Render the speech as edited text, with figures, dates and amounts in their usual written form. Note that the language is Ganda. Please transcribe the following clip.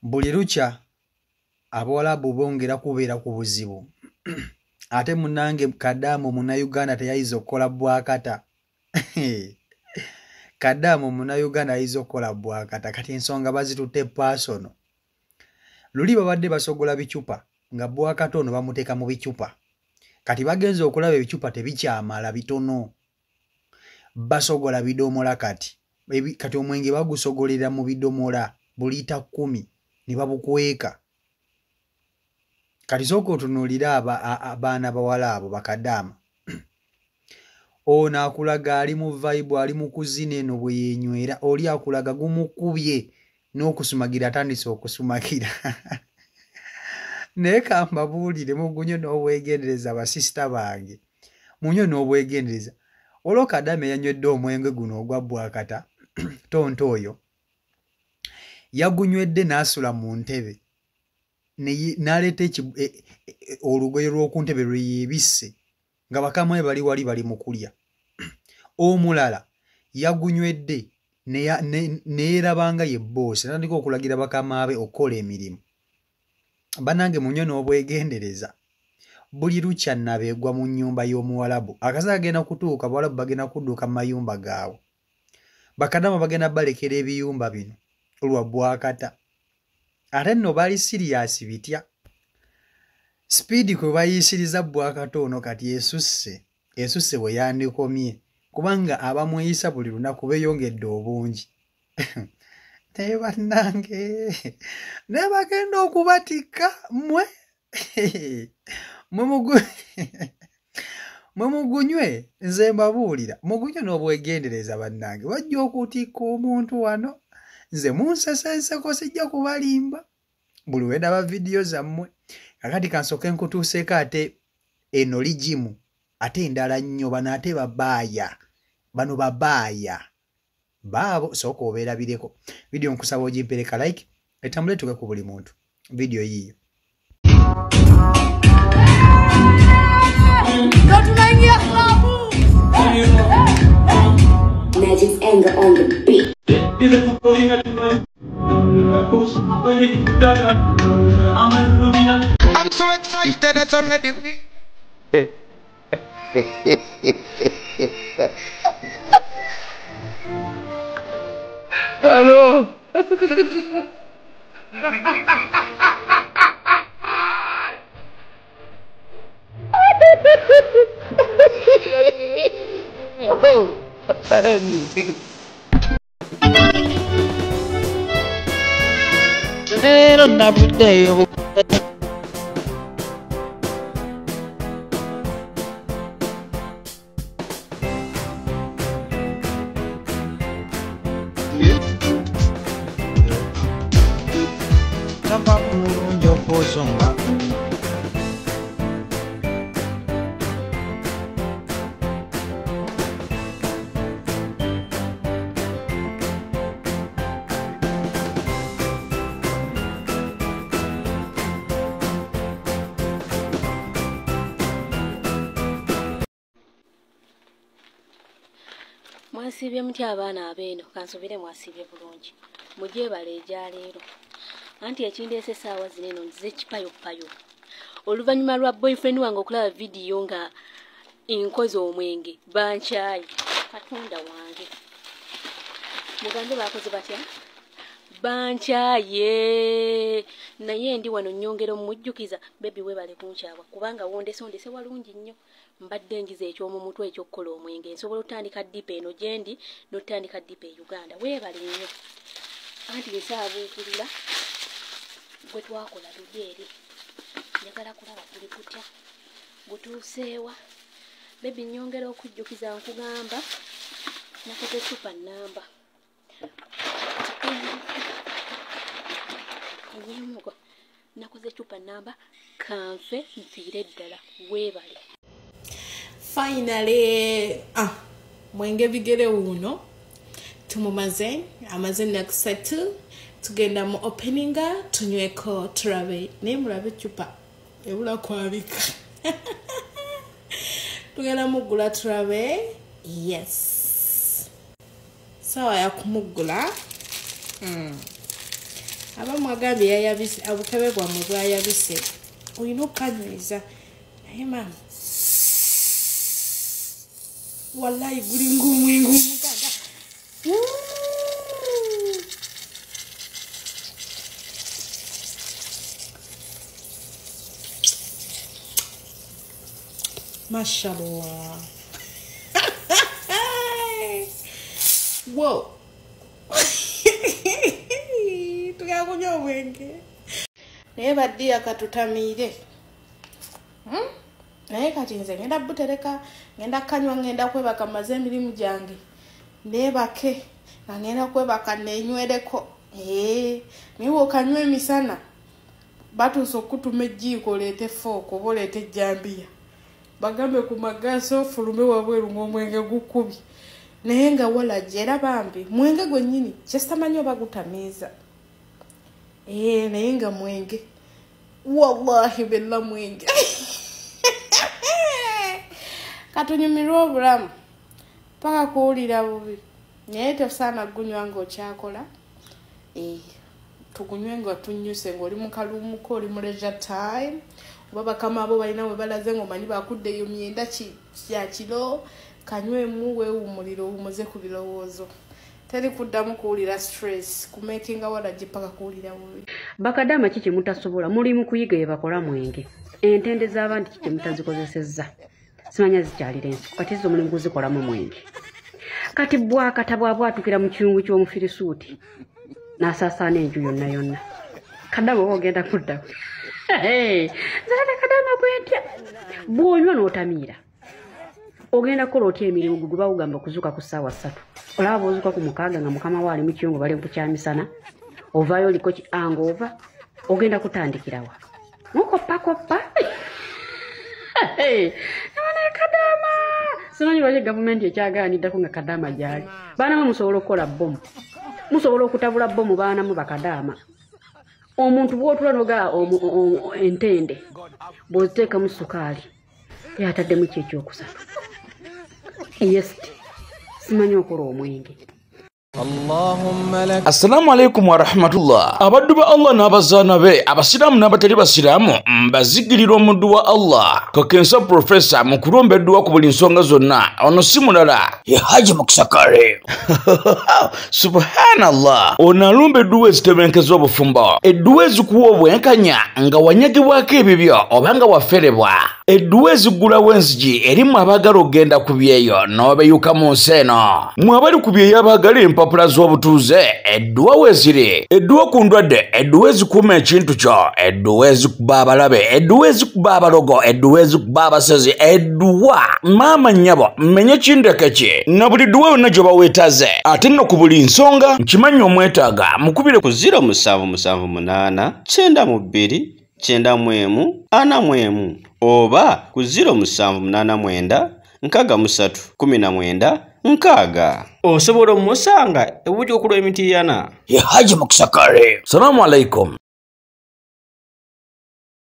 Buli lukya Abawalabu bongera kubeera ku buzibu. Ate munange Kadamu Munnayuganda teyayiza okukola bwakata. Kadamu Munnayuganda yayiza okukola bwakata kati ensonga bazitutte personal. Luli babadde basogola bicupa nga bwakata ono bamuteeka mu bicupa. Kati bagenze okulaba ebicupa tebikyamala bitono. Basogola bidomola kati. Kati omwenge bagusogolera mu bidomola bulita 10 ne babukweka. Kati sooka otunuulira abaana bawala abo bakadaama. Ono akulaga ali mu vibe ali mu kuzina eno bwe yenywera oli akulaga gumukubye n'okusumagira atandise okusumagira. Naye kambabuulire mugunyo n'obwegendereza basisita bange. Munyo n'obwegendereza. Olwo Kadaama yanywedde omwenge guno ogwa bwakata tonto oyo yagunywedde n'asula mu ntebe. N'aleeta olugoye lw'oku ntebe lwe yeebisse nga bakama we bali wali bali mu kulya. Omulala yagunywedde neerabanga ye boss n'atandika okulagira bakama be okukola emirimu. Banange munyo n'obwegendereza. Buli lukya nabeegwa mu nnyumba y'Omuwalabu. Akaseera kagenda kutuuka Abawalabu bagenda kudduka mu mayumba gaabwe. Bakadaama bagenda balekera ebiyumba bino olwa bwakata. Ate nno bali siriasi bitya. Speedi kwe bayisiriza bwakata ono kati esusse bwe yandikomye kubanga abamweyisa buli lunaku beeyongedde obungi. Naye bannange naye bagenda okubatikka mmwe mwe mugunywe nze mbabuulira mugunywe n'obwegendereza bannange wajja okutikka omuntu wano nze munsesenseko sijja kubalimba buli we ndaba vidiyo zammwe. Kakati kansooke nkutuuseeko ate eno ligimu ate endala nnyo bano ate babaaya bano babaaya baabo sooka obeerabireko vidiyo nkusaba ogimpereka like etambule tuke ku buli muntu vidiyo yiyo. Magic's anger on the beat. I'm so excited it's already Hello. Mwasibye mutya abaana abeeno kansubire mwasibye bulungi mujye baleja leero anti ekindeese saawa zineno nzize kipayopayo oluvannyuma lwa boyfriend wange okulaba vidiyo nga inkozi omwenge bankyayi Katonda wange mugambe bakoze batya bankyaye naye ndi wano nnyongera omujjukiza bebi webale kunkyawa kubanga wondese walungi nnyo mbadde ngize ekyomu mutwe ekyokukola omwenge nsobola otandika dipa eno gyendi n'otandika dipa e Uganda weebale nnyo anti nsaabuukirira gwe twakola lujeeri njagala kulaba kuli kutya gutuuseewa bebi nnyongera okujjukiza nkugamba nakoze super namba enyemugo nakoze chupa namba kanfe nfiire ddala weebale. Finally mwenge bigere uno tumumaze amaze nakusatu tugenda mu openinga tunyweko turabe ne murabe chupa ebula kwabika tugenda mugula turabe yes sawa ya kumugula abamu agambye yayabise obutebe bwammwe bwayabise olina okukanyweza naye maama wallahi guli ng'omwenge omuganda mashallah whoa tukakunywa obwenge naye baddiya katutamiire naye kati nze ngenda butereka ngenda kanywa ngenda kwebaka maze emirimu gyange neebake nga ngenda kwebaka nenywereko naye okanywa emisana batuusa okutuma ejjiiko oleete fooko oba oleete ejjambiya bagambe ku magaasi ofulume wabweru ng'omwenge gukubye naye nga walajja era bambi mwenge gwennyini kyesitamanyi oba gutamiiza naye nga mwenge wallahi bella mwenge katunyumirwa obulamu paka kuwulira bubi naye tosaana gunywa ng'okyakola tugunywe nga tunnyuse ng'oli mu kalumuko oli mu leisure time oba bakama abo balina we balaze ng'omanyi bakuddeyo myenda kya kiro kanywemu weewummulira owumuze ku birowoozo teri kuddamu kuwulira stress kumakinga walagi paka kuwulira bubi bakadama kiki mutasobola muli mu kuyiga bye bakola mwenge entende z'abandi kiki mutazikozesezza simanya zikyalira ensuku kati zo mulimu kuzikolamu mwenge kati bwakata bwabwatukira mu kiyungu ky'omufirisuuti n'asaasaana enju yonna yonna kadama oba ogenda kuddaku zalata kadama gwetya bw'onywa n'otamiira ogenda kukola otya emirimu gwe bawugamba okuzuuka ku ssaawa 3 olaba bw'ozuuka ku 6 nga mukama waali mu kiyungu bali kukyamisana ovaayo oliko angova ogenda kutandikirawa mukoppakoppa nawana kadama simanyi lwaki gavumenti ekyagaaniddako nga kadama gyali baanamu musobola okukola bomu musobola okutabula bomu baanamu bakadama omuntu bw'otula noga entende bw'oziteekamu sukaali yataddemu kyekyokusatu yesti simanyi okola omwenge Assalamu alaikum wa rahmatullah. Abaddu ba Allah n'abazaana be abasiraamu n'abatali basiraamu mbazigirira omuddu wa Allah Kakensa Professor mu kulombeddwa ku buli nsonga zonna ono si mulala ye Haji Mukisakare Subhanallah ono alombeddwa ezitebenkezo obufumbo edduwa ezikuwa obwenkanya nga wanyagibwako ebibyo oba nga waferebwa edduwa ezigulawo enzigi erimu abaagala ogenda ku byeyo n'obeyuka mu nsi eno mwe abali ku byeyo abaagala empapula z'obutuuze edduwa weziri edduwa ku ndwadde edduwa ezikuuma ekintu kyo edduwa ezikuba abalabe edduwa ezikuba abalogo edduwa ezikuba abasezi edduwa maama nnyabo mmenye kindeke ki na buli dduwa yonna gye baweetaze ate nno ku buli nsonga nkimanyi omwetaaga mukubire ku 0778 92 91 41 oba ku 0789 63 19 nkaaga osobola omusanga ebuuti okulwa emitiiyana ye Haji Mukisakare. Salamu alaikum.